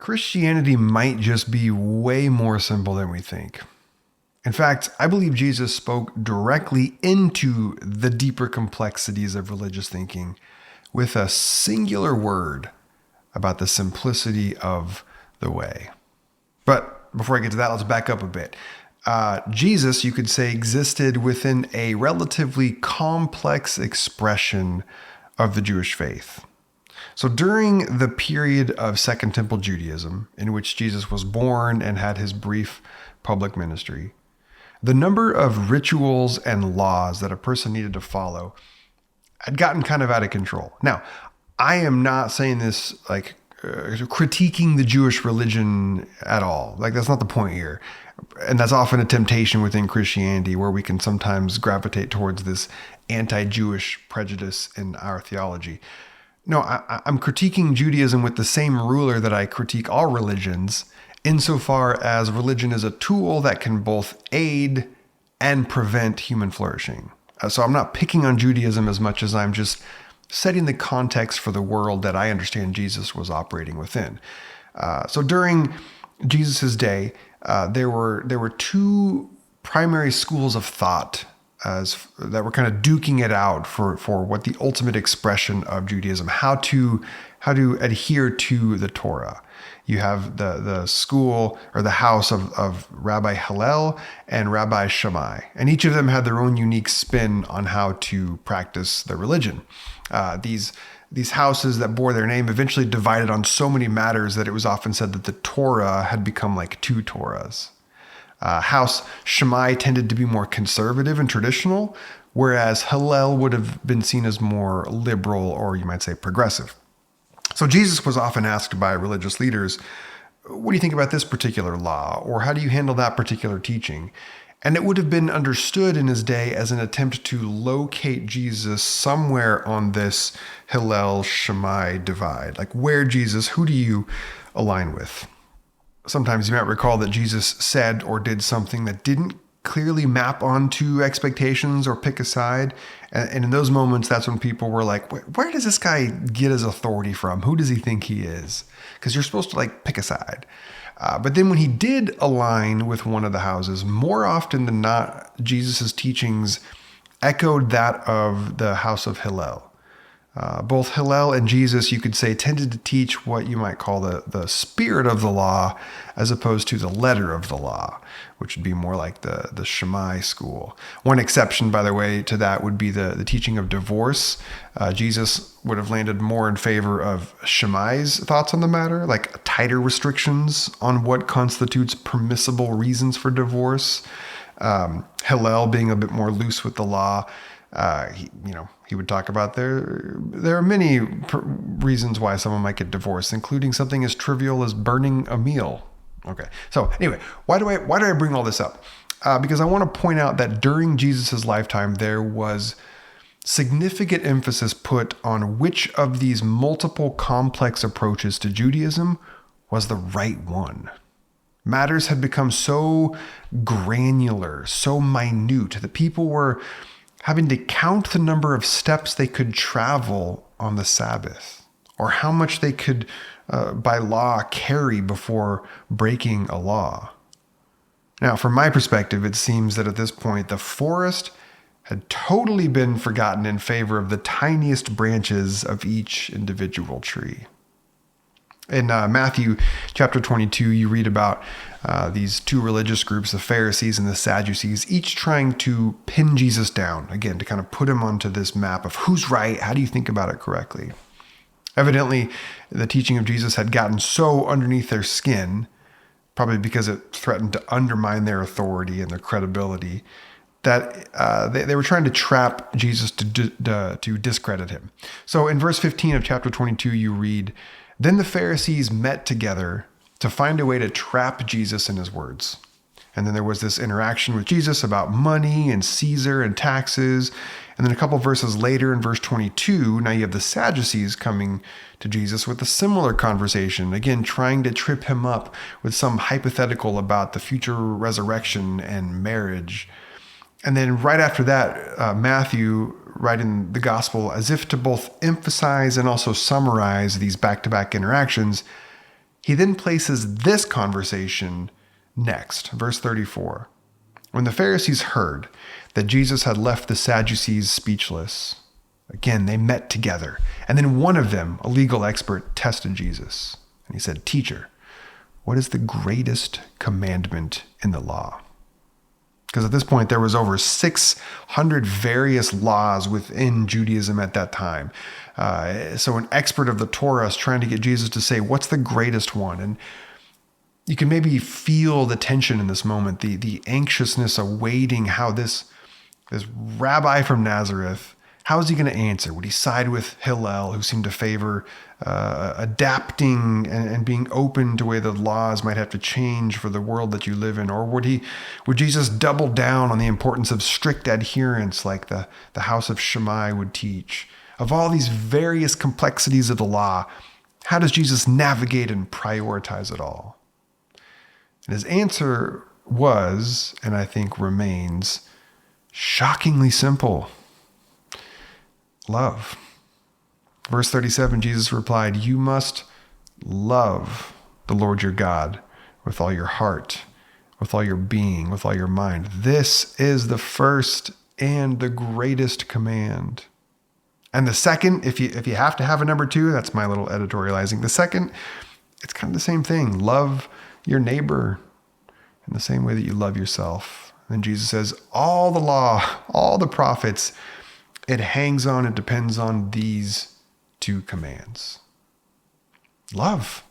Christianity might just be way more simple than we think. In fact, I believe Jesus spoke directly into the deeper complexities of religious thinking with a singular word about the simplicity of the way. But before I get to that, let's back up a bit. Jesus, you could say, existed within a relatively complex expression of the Jewish faith. So during the period of Second Temple Judaism, in which Jesus was born and had his brief public ministry, the number of rituals and laws that a person needed to follow had gotten kind of out of control. Now, I am not saying this like critiquing the Jewish religion at all. Like, that's not the point here. And that's often a temptation within Christianity, where we can sometimes gravitate towards this anti-Jewish prejudice in our theology. No, I'm critiquing Judaism with the same ruler that I critique all religions, insofar as religion is a tool that can both aid and prevent human flourishing. So I'm not picking on Judaism as much as I'm just setting the context for the world that I understand Jesus was operating within. So during Jesus's day, there were two primary schools of thought that were kind of duking it out for what the ultimate expression of Judaism, how to adhere to the Torah. You have the school or the house of Rabbi Hillel and Rabbi Shammai, and each of them had their own unique spin on how to practice their religion. These houses that bore their name eventually divided on so many matters that it was often said that the Torah had become like two Torahs. House Shammai tended to be more conservative and traditional, whereas Hillel would have been seen as more liberal, or you might say progressive. So Jesus was often asked by religious leaders, what do you think about this particular law? Or how do you handle that particular teaching? And it would have been understood in his day as an attempt to locate Jesus somewhere on this Hillel-Shammai divide. Like, where Jesus, who do you align with? Sometimes you might recall that Jesus said or did something that didn't clearly map onto expectations or pick a side. And in those moments, that's when people were like, where does this guy get his authority from? Who does he think he is? Because you're supposed to like pick a side. But then when he did align with one of the houses, more often than not, Jesus's teachings echoed that of the house of Hillel. Both Hillel and Jesus, you could say, tended to teach what you might call the spirit of the law as opposed to the letter of the law, which would be more like the Shammai school. One exception, by the way, to that would be the teaching of divorce. Jesus would have landed more in favor of Shammai's thoughts on the matter, like tighter restrictions on what constitutes permissible reasons for divorce. Hillel being a bit more loose with the law. He would talk about there are many reasons why someone might get divorced, including something as trivial as burning a meal. Okay. So anyway, why do I bring all this up? Because I want to point out that during Jesus's lifetime, there was significant emphasis put on which of these multiple complex approaches to Judaism was the right one. Matters had become so granular, so minute that people were having to count the number of steps they could travel on the Sabbath, or how much they could, by law, carry before breaking a law. Now, from my perspective, it seems that at this point, the forest had totally been forgotten in favor of the tiniest branches of each individual tree. In Matthew chapter 22, you read about these two religious groups, the Pharisees and the Sadducees, each trying to pin Jesus down, again, to kind of put him onto this map of who's right, how do you think about it correctly? Evidently, the teaching of Jesus had gotten so underneath their skin, probably because it threatened to undermine their authority and their credibility, that they were trying to trap Jesus to discredit him. So in verse 15 of chapter 22, you read, "Then the Pharisees met together to find a way to trap Jesus in his words." And then there was this interaction with Jesus about money and Caesar and taxes. And then a couple verses later in verse 22, now you have the Sadducees coming to Jesus with a similar conversation, again, trying to trip him up with some hypothetical about the future resurrection and marriage. And then right after that, Matthew, writing the gospel as if to both emphasize and also summarize these back-to-back interactions, He then places this conversation next, verse 34. When the Pharisees heard that Jesus had left the Sadducees speechless, again, they met together. And then one of them, a legal expert, tested Jesus. And he said, "Teacher, what is the greatest commandment in the law?" Because at this point, there was over 600 various laws within Judaism at that time. So an expert of the Torah is trying to get Jesus to say, what's the greatest one? And you can maybe feel the tension in this moment, the anxiousness awaiting how this rabbi from Nazareth, how is he going to answer? Would he side with Hillel, who seemed to favor adapting and being open to the way the laws might have to change for the world that you live in? Or would Jesus double down on the importance of strict adherence like the house of Shammai would teach? Of all these various complexities of the law, how does Jesus navigate and prioritize it all? And his answer was, and I think remains, shockingly simple. Love. Verse 37, Jesus replied, "You must love the Lord your God with all your heart, with all your being, with all your mind. This is the first and the greatest command." And the second, if you have to have a number two, that's my little editorializing. The second, it's kind of the same thing. Love your neighbor in the same way that you love yourself. And Jesus says, all the law, all the prophets, it depends on these two commands. Love.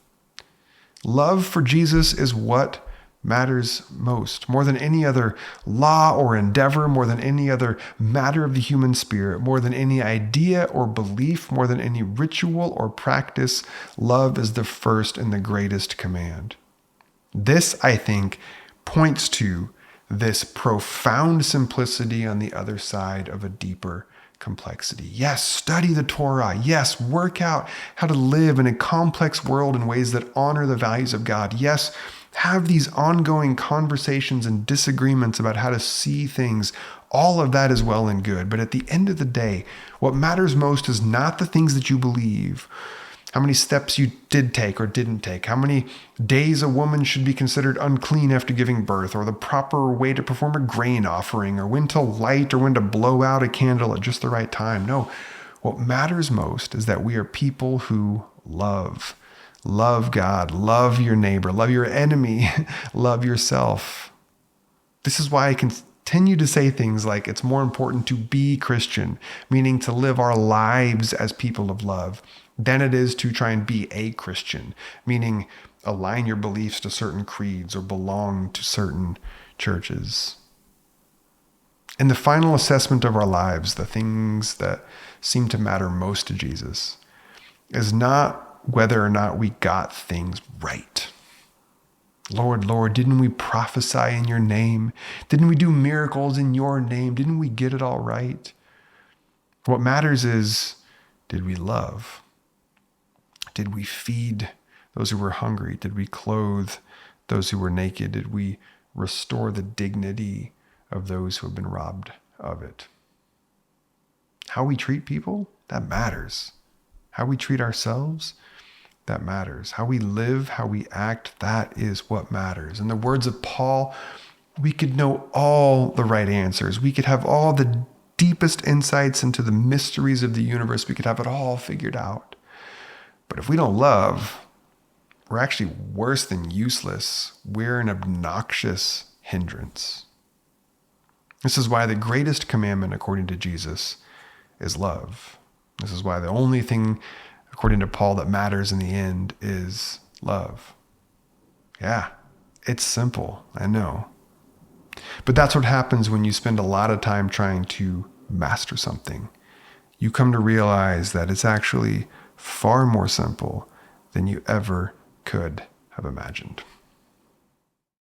Love for Jesus is what matters most, more than any other law or endeavor, more than any other matter of the human spirit, more than any idea or belief, more than any ritual or practice. Love is the first and the greatest command. This, I think, points to this profound simplicity on the other side of a deeper complexity. Yes, study the Torah. Yes, work out how to live in a complex world in ways that honor the values of God. Yes, have these ongoing conversations and disagreements about how to see things. All of that is well and good. But at the end of the day, what matters most is not the things that you believe, how many steps you did take or didn't take, how many days a woman should be considered unclean after giving birth, or the proper way to perform a grain offering, or when to light or when to blow out a candle at just the right time. No, what matters most is that we are people who love. Love God, love your neighbor, love your enemy, love yourself. This is why I continue to say things like it's more important to be Christian, meaning to live our lives as people of love, than it is to try and be a Christian, meaning align your beliefs to certain creeds or belong to certain churches. In the final assessment of our lives, the things that seem to matter most to Jesus is not whether or not we got things right. Lord, Lord, didn't we prophesy in your name? Didn't we do miracles in your name? Didn't we get it all right? What matters is, did we love? Did we feed those who were hungry? Did we clothe those who were naked? Did we restore the dignity of those who have been robbed of it? How we treat people, that matters. How we treat ourselves, that matters. How we live, how we act, that is what matters. In the words of Paul, we could know all the right answers. We could have all the deepest insights into the mysteries of the universe. We could have it all figured out. But if we don't love, we're actually worse than useless. We're an obnoxious hindrance. This is why the greatest commandment, according to Jesus, is love. This is why the only thing, according to Paul, that matters in the end is love. Yeah, it's simple, I know. But that's what happens when you spend a lot of time trying to master something. You come to realize that it's actually far more simple than you ever could have imagined.